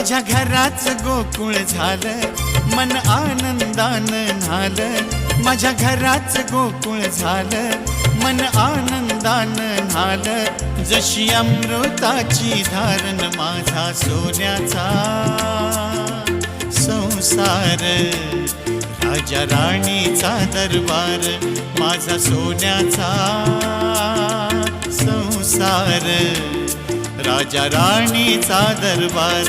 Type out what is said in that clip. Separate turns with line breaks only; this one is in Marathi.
माझ्या घराच गोकुळ झालं, मन आनंदानं न्हालं. माझ्या घराच गोकुळ झालं, मन आनंदानं न्हालं. जशी अमृताची धारण माझा सोन्याचा संसार, राजा राणीचा दरबार, माझा सोन्याचा संसार, राजा राणीचा दरबार.